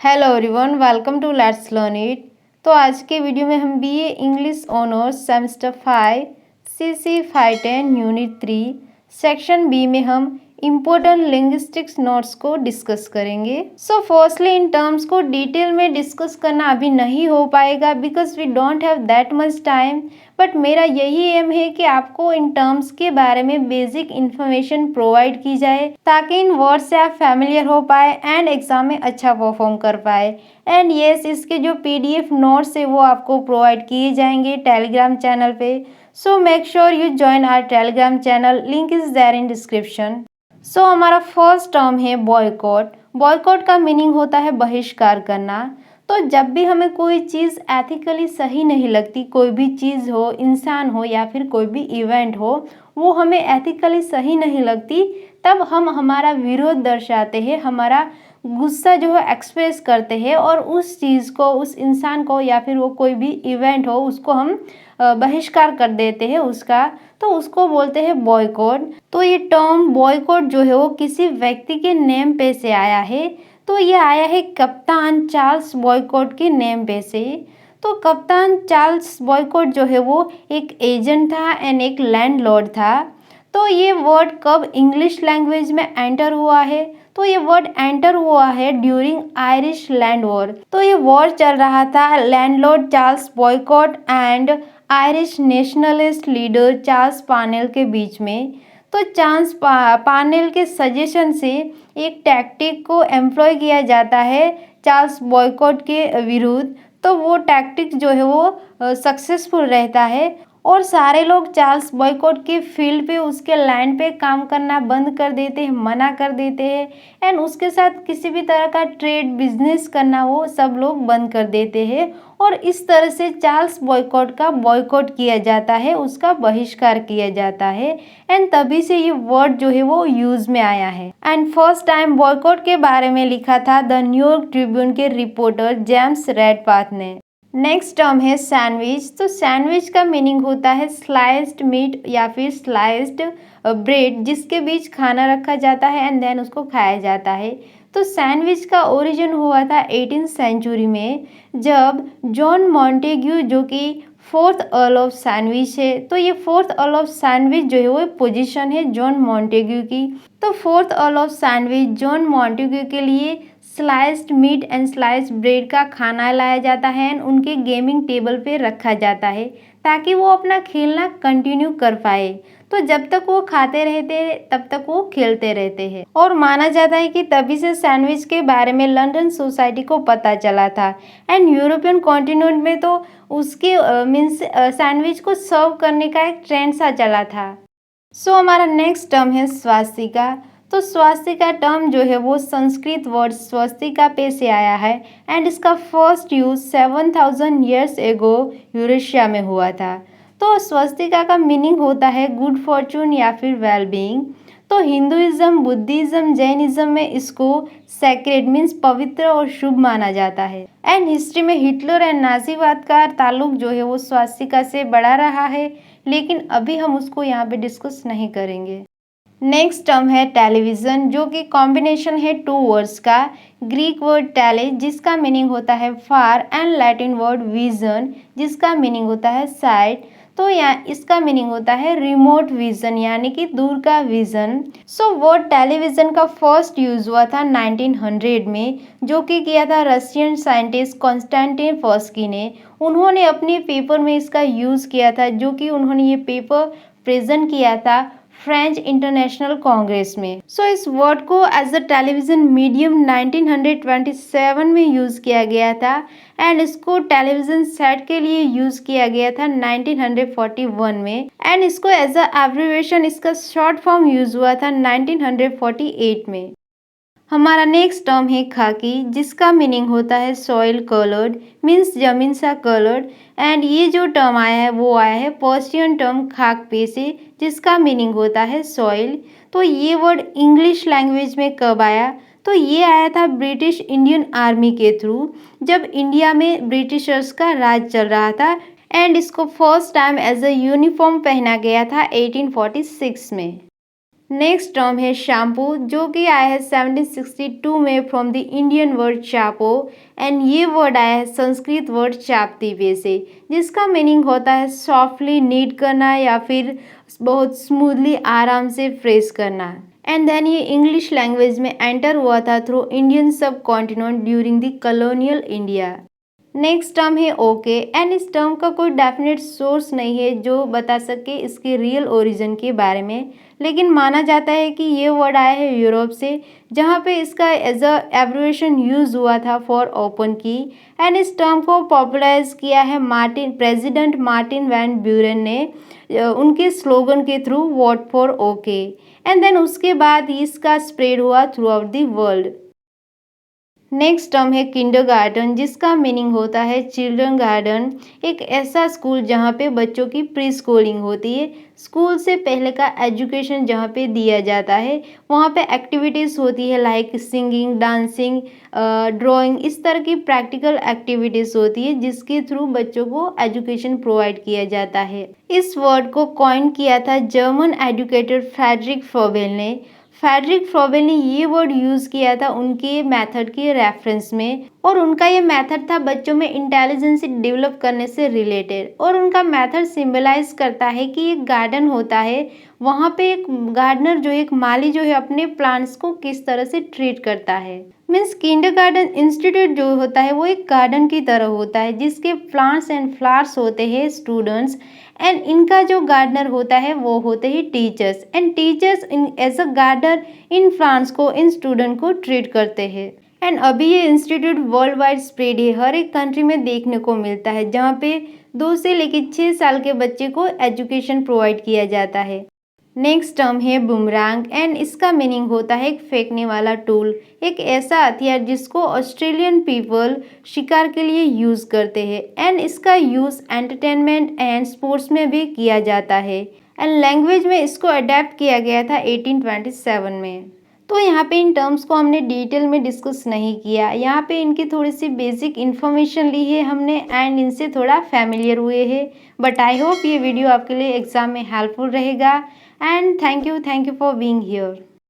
Hello everyone, welcome to let's learn it. तो आज के वीडियो में हम BA English honours semester 5 CC 510 unit 3 section B में हम इम्पोर्टेंट लिंग्विस्टिक्स नोट्स को डिस्कस करेंगे। सो फर्स्टली इन टर्म्स को डिटेल में डिस्कस करना अभी नहीं हो पाएगा because we don't have that much time, but मेरा यही एम है कि आपको इन टर्म्स के बारे में बेसिक इन्फॉर्मेशन प्रोवाइड की जाए ताकि इन वर्ड्स से आप फैमिलियर हो पाए एंड एग्जाम में अच्छा परफॉर्म कर पाए। एंड यस, इसके जो पीडीएफ नोट्स है वो आपको प्रोवाइड किए जाएंगे टेलीग्राम चैनल पे। So make sure you join our Telegram channel, link is there in description. सो हमारा फर्स्ट टर्म है बॉयकॉट। बॉयकॉट का मीनिंग होता है बहिष्कार करना। तो जब भी हमें कोई चीज़ एथिकली सही नहीं लगती, कोई भी चीज़ हो, इंसान हो या फिर कोई भी इवेंट हो, वो हमें एथिकली सही नहीं लगती, तब हम हमारा विरोध दर्शाते हैं, हमारा गुस्सा जो है एक्सप्रेस करते हैं और उस चीज़ को, उस इंसान को या फिर वो कोई भी इवेंट हो उसको हम बहिष्कार कर देते हैं उसका, तो उसको बोलते हैं बॉयकॉट। तो ये टर्म बॉयकॉट जो है वो किसी व्यक्ति के नेम पे से आया है। तो ये आया है कप्तान चार्ल्स बॉयकॉट के नेम पे से। तो कप्तान चार्ल्स बॉयकॉट जो है वो एक एजेंट था एंड एक लैंडलॉर्ड था। तो ये वर्ड कब इंग्लिश लैंग्वेज में एंटर हुआ है? तो ये वर्ड एंटर हुआ है ड्यूरिंग आयरिश लैंड वॉर। तो ये वॉर चल रहा था landlord Charles boycott and Irish nationalist leader Charles Parnell के बीच में। तो चार्ल्स पार्नेल के सजेशन से एक टैक्टिक को एम्प्लॉय किया जाता है चार्ल्स बॉयकॉट के विरुद्ध। तो वो टैक्टिक जो है वो सक्सेसफुल रहता है और सारे लोग चार्ल्स बॉयकॉट के फील्ड पे, उसके लैंड पे काम करना बंद कर देते हैं, मना कर देते हैं एंड उसके साथ किसी भी तरह का ट्रेड बिजनेस करना वो सब लोग बंद कर देते हैं। और इस तरह से चार्ल्स बॉयकॉट का बॉयकॉट किया जाता है, उसका बहिष्कार किया जाता है एंड तभी से ये वर्ड जो है वो यूज में आया है। एंड फर्स्ट टाइम बॉयकॉट के बारे में लिखा था द न्यूयॉर्क ट्रिब्यून के रिपोर्टर जेम्स रेडपाथ ने। नेक्स्ट टर्म है सैंडविच। तो सैंडविच का मीनिंग होता है स्लाइस्ड मीट या फिर स्लाइस्ड ब्रेड जिसके बीच खाना रखा जाता है एंड देन उसको खाया जाता है। तो सैंडविच का ओरिजिन हुआ था 18th सेंचुरी में, जब जॉन मॉन्टेग्यू जो कि फोर्थ अर्ल ऑफ सैंडविच है, तो ये फोर्थ अर्ल ऑफ सैंडविच जो है वो पोजीशन है जॉन मॉन्टेग्यू की। तो fourth Earl of Sandwich John Montague के लिए sliced meat and sliced bread का खाना लाया जाता है एंड उनके गेमिंग टेबल पे रखा जाता है ताकि वो अपना खेलना कंटिन्यू कर पाए। तो जब तक वो खाते रहते हैं तब तक वो खेलते रहते हैं और माना जाता है कि तभी से सैंडविच के बारे में लंदन सोसाइटी को पता चला था एंड यूरोपियन कॉन्टिनेंट में तो उसके मीन्स सैंडविच को सर्व करने का एक ट्रेंड सा चला था। सो हमारा नेक्स्ट टर्म है स्वास्तिका। तो स्वास्तिका टर्म जो है वो संस्कृत वर्ड स्वस्तिका पे से आया है एंड इसका first use 7000 years ago Eurasia में हुआ था। तो स्वस्तिका का मीनिंग होता है गुड फॉर्चून या फिर वेलबींग। तो हिंदुइज्म, बुद्धिज्म, जैनिज्म में इसको सैक्रेड मीन्स पवित्र और शुभ माना जाता है एंड हिस्ट्री में हिटलर एंड नाजीवाद का ताल्लुक जो है वो स्वास्तिका से बढ़ा रहा है, लेकिन अभी हम उसको यहाँ पे डिस्कस नहीं करेंगे। नेक्स्ट टर्म है टेलीविज़न, जो कि कॉम्बिनेशन है टू वर्ड्स का, ग्रीक वर्ड टेले जिसका मीनिंग होता है far and Latin word vision जिसका मीनिंग होता है साइट। तो यहाँ इसका मीनिंग होता है रिमोट विजन यानी कि दूर का विजन। सो वर्ड टेलीविज़न का फर्स्ट यूज हुआ था 1900 में, जो कि किया था रशियन साइंटिस्ट कॉन्स्टेंटिन फॉस्की ने। उन्होंने अपने पेपर में इसका यूज़ किया था, जो कि उन्होंने ये पेपर प्रेजेंट किया था फ्रेंच इंटरनेशनल कांग्रेस में। सो इस वर्ड को एज अ टेलीविज़न मीडियम 1927 में यूज़ किया गया था एंड इसको टेलीविज़न सेट के लिए यूज़ किया गया था 1941 में एंड इसको एज अ एब्रिविएशन इसका शॉर्ट फॉर्म यूज़ हुआ था 1948 में। हमारा नेक्स्ट टर्म है खाकी जिसका मीनिंग होता है सॉइल कलर्ड मीन्स जमीन सा कलर्ड एंड ये जो टर्म आया है वो आया है पर्शियन टर्म खाक पे से जिसका मीनिंग होता है सॉइल। तो ये वर्ड इंग्लिश लैंग्वेज में कब आया? तो ये आया था ब्रिटिश इंडियन आर्मी के थ्रू, जब इंडिया में ब्रिटिशर्स का राज चल रहा था एंड इसको first time as a uniform पहना गया था 1846 में। नेक्स्ट टर्म है शैम्पू, जो कि आया है 1762 में from the Indian word Chapo, and ये वर्ड आया है संस्कृत वर्ड चापतीवे से, जिसका मीनिंग होता है सॉफ्टली नीट करना या फिर बहुत स्मूथली आराम से फ्रेश करना। एंड देन ये इंग्लिश लैंग्वेज में एंटर हुआ था थ्रू इंडियन सब continent during the colonial India. Next term है ओके, एंड इस टर्म का कोई डेफिनेट सोर्स नहीं है जो बता सके इसके रियल ओरिजिन के बारे में, लेकिन माना जाता है कि ये वर्ड आया है यूरोप से, जहाँ पे इसका एज अ एब्रिविएशन यूज हुआ था फॉर ओपन की। एंड इस टर्म को पॉपुलराइज किया है प्रेसिडेंट मार्टिन वैन ब्यूरेन ने उनके स्लोगन के through vote for okay. And then उसके बाद इसका स्प्रेड हुआ throughout the world. Next term है किंडरगार्टन, जिसका मीनिंग होता है चिल्ड्रन गार्डन, एक ऐसा स्कूल जहाँ पे बच्चों की प्री स्कूलिंग होती है। स्कूल से पहले का एजुकेशन जहाँ पे दिया जाता है, वहाँ पे एक्टिविटीज़ होती है लाइक सिंगिंग, डांसिंग, ड्राइंग, इस तरह की प्रैक्टिकल एक्टिविटीज़ होती है जिसके थ्रू बच्चों को एजुकेशन प्रोवाइड किया जाता है। इस वर्ड को कॉइन किया था जर्मन एजुकेटर फ्रेडरिक फ्रोबेल ने। फ्रेडरिक फ्रोबेल ने ये वर्ड यूज़ किया था उनके मेथड के रेफरेंस में, और उनका ये मेथड था बच्चों में इंटेलिजेंस डेवलप करने से रिलेटेड। और उनका मेथड सिंबलाइज करता है कि एक गार्डन होता है, वहाँ पे एक गार्डनर जो एक माली जो है अपने प्लांट्स को किस तरह से ट्रीट करता है। मीन्स किंडरगार्टन इंस्टीट्यूट जो होता है वो एक गार्डन की तरह होता है जिसके प्लांट्स एंड फ्लावर्स होते हैं स्टूडेंट्स, एंड इनका जो गार्डनर होता है वो होते हैं टीचर्स, एंड टीचर्स इन एज अ गार्डनर इन प्लांट्स को, इन स्टूडेंट को ट्रीट करते हैं। एंड अभी ये इंस्टीट्यूट वर्ल्ड वाइड स्प्रेड है, हर एक कंट्री में देखने को मिलता है जहाँ पे 2 से लेकर 6 साल के बच्चे को एजुकेशन प्रोवाइड किया जाता है। नेक्स्ट टर्म है बुमरैंग, एंड इसका मीनिंग होता है एक फेंकने वाला टूल, एक ऐसा हथियार जिसको ऑस्ट्रेलियन पीपल शिकार के लिए यूज़ करते हैं। एंड इसका यूज़ एंटरटेनमेंट एंड स्पोर्ट्स में भी किया जाता है। एंड लैंग्वेज में इसको अडेप्ट किया गया था 1827 में। तो यहाँ पे इन टर्म्स को हमने डिटेल में डिस्कस नहीं किया, यहाँ पे इनकी थोड़ी सी बेसिक इन्फॉर्मेशन ली है हमने एंड इनसे थोड़ा फैमिलियर हुए हैं। बट आई होप ये वीडियो आपके लिए एग्ज़ाम में हेल्पफुल रहेगा, and thank you for being here.